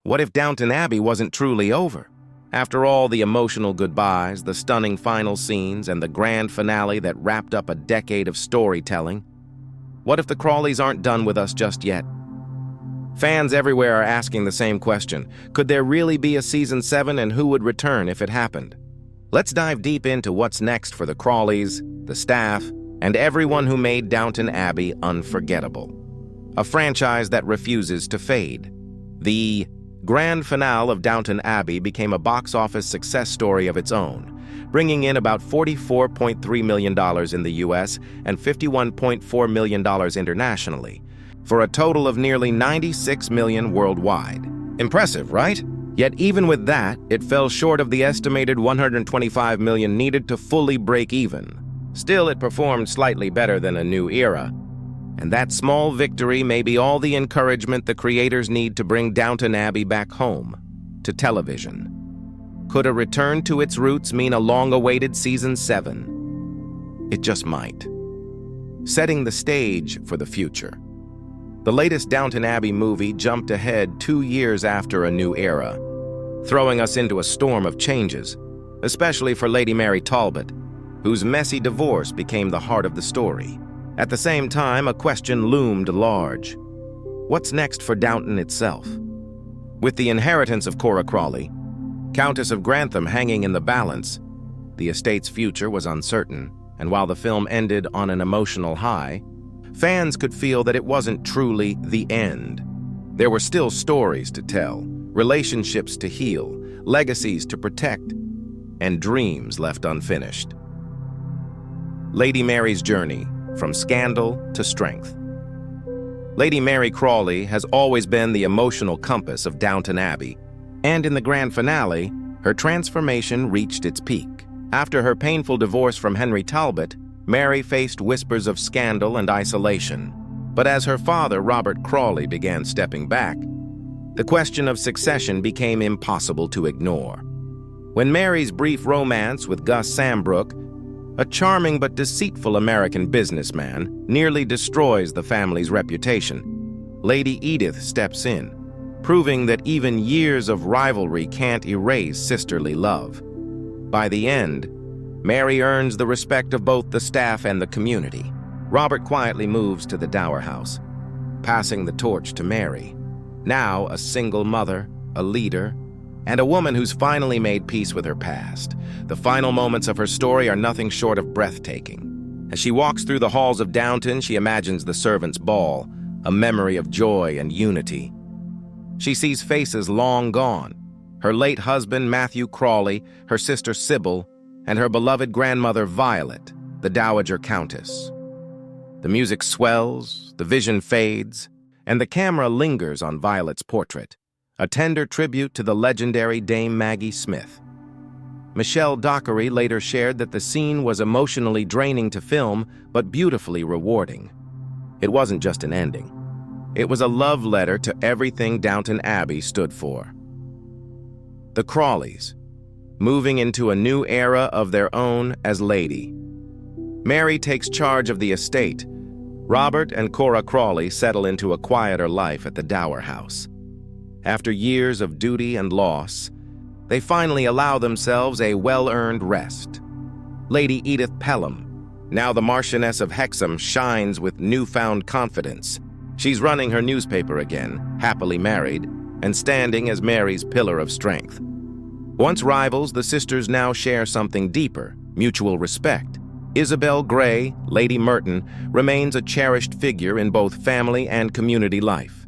What if Downton Abbey wasn't truly over? After all the emotional goodbyes, the stunning final scenes, and the grand finale that wrapped up a decade of storytelling, what if the Crawleys aren't done with us just yet? Fans everywhere are asking the same question. Could there really be a Season 7, and who would return if it happened? Let's dive deep into what's next for the Crawleys, the staff, and everyone who made Downton Abbey unforgettable. A franchise that refuses to fade. The grand finale of Downton Abbey became a box office success story of its own, bringing in about $44.3 million in the US and $51.4 million internationally, for a total of nearly $96 million worldwide. Impressive, right? Yet even with that, it fell short of the estimated $125 million needed to fully break even. Still, it performed slightly better than A New Era, and that small victory may be all the encouragement the creators need to bring Downton Abbey back home, to television. Could a return to its roots mean a long-awaited Season 7? It just might. Setting the stage for the future. The latest Downton Abbey movie jumped ahead 2 years after A New Era, throwing us into a storm of changes, especially for Lady Mary Talbot, whose messy divorce became the heart of the story. At the same time, a question loomed large. What's next for Downton itself? With the inheritance of Cora Crawley, Countess of Grantham, hanging in the balance, the estate's future was uncertain, and while the film ended on an emotional high, fans could feel that it wasn't truly the end. There were still stories to tell, relationships to heal, legacies to protect, and dreams left unfinished. Lady Mary's journey, from scandal to strength. Lady Mary Crawley has always been the emotional compass of Downton Abbey, and in the grand finale, her transformation reached its peak. After her painful divorce from Henry Talbot, Mary faced whispers of scandal and isolation. But as her father, Robert Crawley, began stepping back, the question of succession became impossible to ignore. When Mary's brief romance with Gus Sambrook, a charming but deceitful American businessman, nearly destroys the family's reputation, Lady Edith steps in, proving that even years of rivalry can't erase sisterly love. By the end, Mary earns the respect of both the staff and the community. Robert quietly moves to the dower house, passing the torch to Mary, now a single mother, a leader, and a woman who's finally made peace with her past. The final moments of her story are nothing short of breathtaking. As she walks through the halls of Downton, she imagines the servants' ball, a memory of joy and unity. She sees faces long gone, her late husband Matthew Crawley, her sister Sybil, and her beloved grandmother Violet, the Dowager Countess. The music swells, the vision fades, and the camera lingers on Violet's portrait, a tender tribute to the legendary Dame Maggie Smith. Michelle Dockery later shared that the scene was emotionally draining to film, but beautifully rewarding. It wasn't just an ending. It was a love letter to everything Downton Abbey stood for. The Crawleys, moving into a new era of their own as Lady. Mary takes charge of the estate. Robert and Cora Crawley settle into a quieter life at the dower house. After years of duty and loss, they finally allow themselves a well-earned rest. Lady Edith Pelham, now the Marchioness of Hexham, shines with newfound confidence. She's running her newspaper again, happily married, and standing as Mary's pillar of strength. Once rivals, the sisters now share something deeper, mutual respect. Isabel Grey, Lady Merton, remains a cherished figure in both family and community life.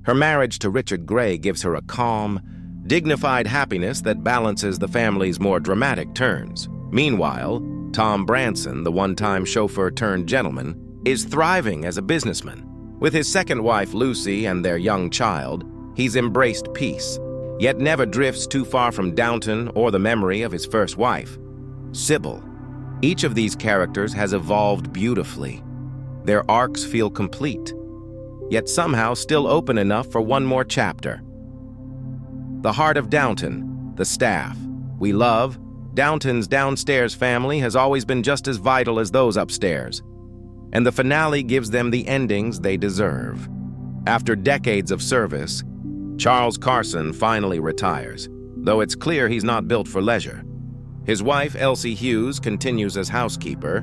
Her marriage to Richard Grey gives her a calm, dignified happiness that balances the family's more dramatic turns. Meanwhile, Tom Branson, the one-time chauffeur-turned-gentleman, is thriving as a businessman. With his second wife, Lucy, and their young child, he's embraced peace, yet never drifts too far from Downton or the memory of his first wife, Sybil. Each of these characters has evolved beautifully. Their arcs feel complete, yet somehow still open enough for one more chapter. The heart of Downton, the staff. We love, Downton's downstairs family has always been just as vital as those upstairs, and the finale gives them the endings they deserve. After decades of service, Charles Carson finally retires, though it's clear he's not built for leisure. His wife, Elsie Hughes, continues as housekeeper,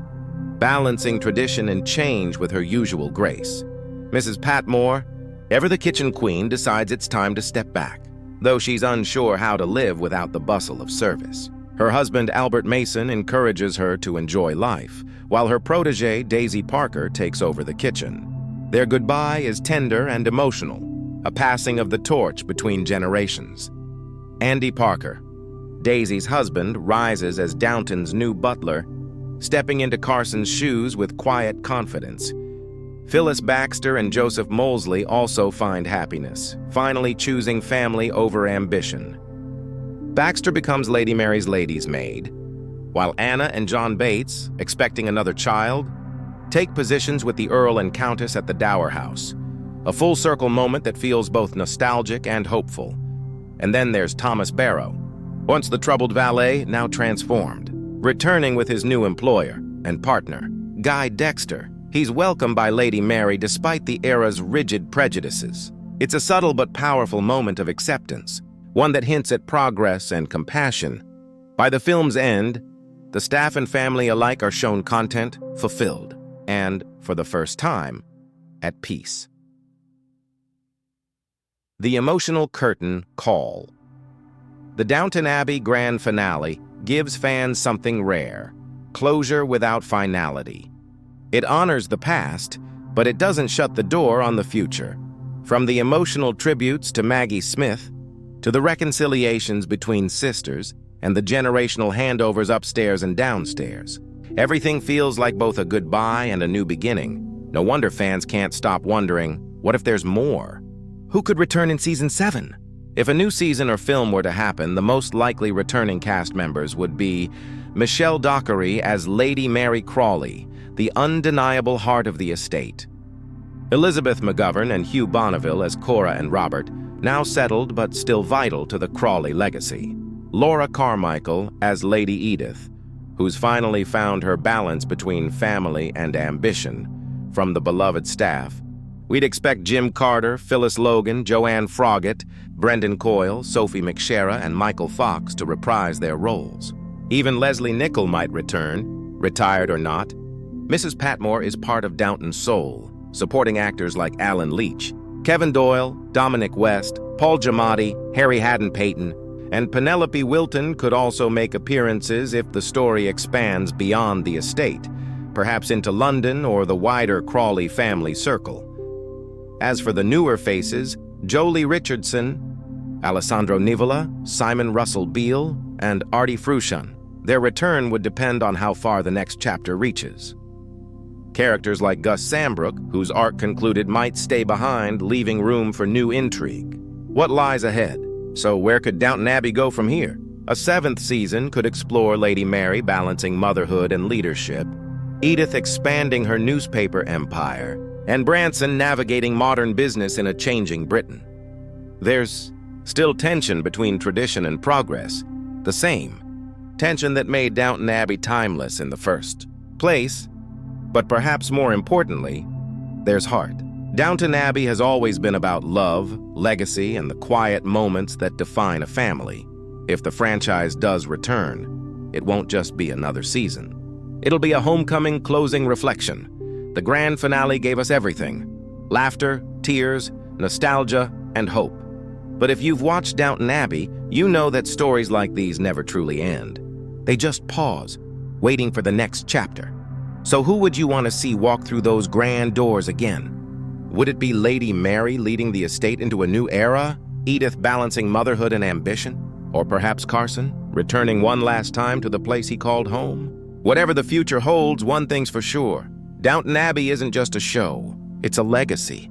balancing tradition and change with her usual grace. Mrs. Patmore, ever the kitchen queen, decides it's time to step back, though she's unsure how to live without the bustle of service. Her husband, Albert Mason, encourages her to enjoy life, while her protégée, Daisy Parker, takes over the kitchen. Their goodbye is tender and emotional, a passing of the torch between generations. Andy Parker, Daisy's husband, rises as Downton's new butler, stepping into Carson's shoes with quiet confidence. Phyllis Baxter and Joseph Molesley also find happiness, finally choosing family over ambition. Baxter becomes Lady Mary's lady's maid, while Anna and John Bates, expecting another child, take positions with the Earl and Countess at the Dower House, a full-circle moment that feels both nostalgic and hopeful. And then there's Thomas Barrow, once the troubled valet, now transformed, returning with his new employer and partner, Guy Dexter. He's welcomed by Lady Mary despite the era's rigid prejudices. It's a subtle but powerful moment of acceptance, one that hints at progress and compassion. By the film's end, the staff and family alike are shown content, fulfilled, and, for the first time, at peace. The emotional curtain call. The Downton Abbey grand finale gives fans something rare, closure without finality. It honors the past, but it doesn't shut the door on the future. From the emotional tributes to Maggie Smith, to the reconciliations between sisters, and the generational handovers upstairs and downstairs, everything feels like both a goodbye and a new beginning. No wonder fans can't stop wondering, what if there's more? Who could return in season 7? If a new season or film were to happen, the most likely returning cast members would be Michelle Dockery as Lady Mary Crawley, the undeniable heart of the estate; Elizabeth McGovern and Hugh Bonneville as Cora and Robert, now settled but still vital to the Crawley legacy; Laura Carmichael as Lady Edith, who's finally found her balance between family and ambition, from the beloved staff. We'd expect Jim Carter, Phyllis Logan, Joanne Froggatt, Brendan Coyle, Sophie McShera, and Michael Fox to reprise their roles. Even Leslie Nichol might return, retired or not. Mrs. Patmore is part of Downton's soul, supporting actors like Alan Leach, Kevin Doyle, Dominic West, Paul Giamatti, Harry Haddon-Peyton, and Penelope Wilton could also make appearances if the story expands beyond the estate, perhaps into London or the wider Crawley family circle. As for the newer faces, Jolie Richardson, Alessandro Nivola, Simon Russell Beale, and Artie Frushun, their return would depend on how far the next chapter reaches. Characters like Gus Sambrook, whose arc concluded, might stay behind, leaving room for new intrigue. What lies ahead? So where could Downton Abbey go from here? A 7th season could explore Lady Mary balancing motherhood and leadership, Edith expanding her newspaper empire, and Branson navigating modern business in a changing Britain. There's still tension between tradition and progress, the same tension that made Downton Abbey timeless in the first place. But perhaps more importantly, there's heart. Downton Abbey has always been about love, legacy, and the quiet moments that define a family. If the franchise does return, it won't just be another season. It'll be a homecoming closing reflection. The grand finale gave us everything: laughter, tears, nostalgia, and hope. But if you've watched Downton Abbey, you know that stories like these never truly end. They just pause, waiting for the next chapter. So who would you want to see walk through those grand doors again? Would it be Lady Mary leading the estate into a new era, Edith balancing motherhood and ambition, or perhaps Carson, returning one last time to the place he called home? Whatever the future holds, one thing's for sure: Downton Abbey isn't just a show, it's a legacy.